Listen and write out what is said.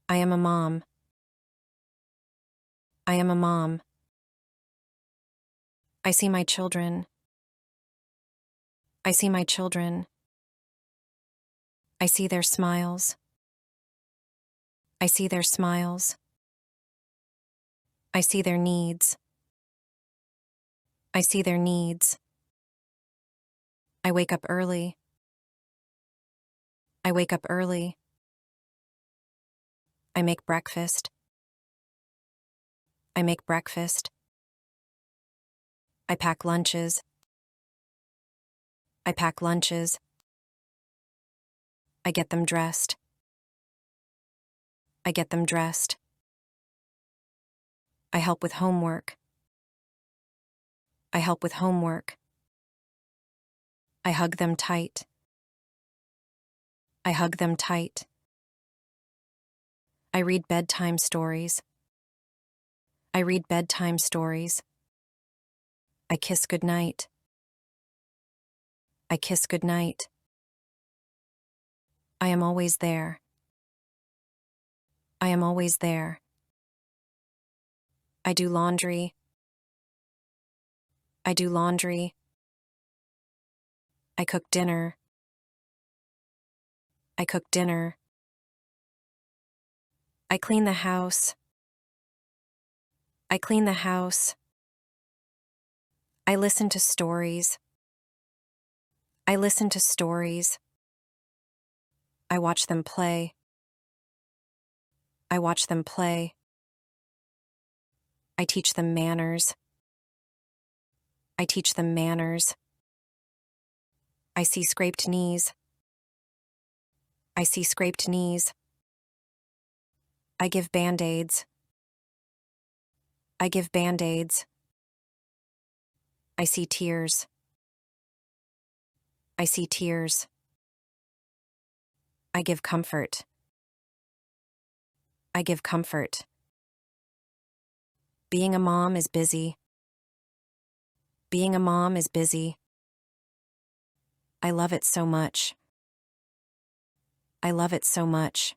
I am a mom. I am a mom. I see my children. I see my children. I see their smiles. I see their smiles. I see their needs. I see their needs. I wake up early. I wake up early. I make breakfast. I make breakfast. I pack lunches. I pack lunches. I get them dressed. I get them dressed. I help with homework. I help with homework. I hug them tight. I hug them tight. I read bedtime stories. I read bedtime stories. I kiss goodnight. I kiss goodnight. I am always there. I am always there. I do laundry. I do laundry. I cook dinner. I cook dinner. I clean the house. I clean the house. I listen to stories. I listen to stories. I watch them play. I watch them play. I teach them manners. I teach them manners. I see scraped knees. I see scraped knees. I give band-aids. I give band-aids. I see tears. I see tears. I give comfort. I give comfort. Being a mom is busy. Being a mom is busy. I love it so much. I love it so much.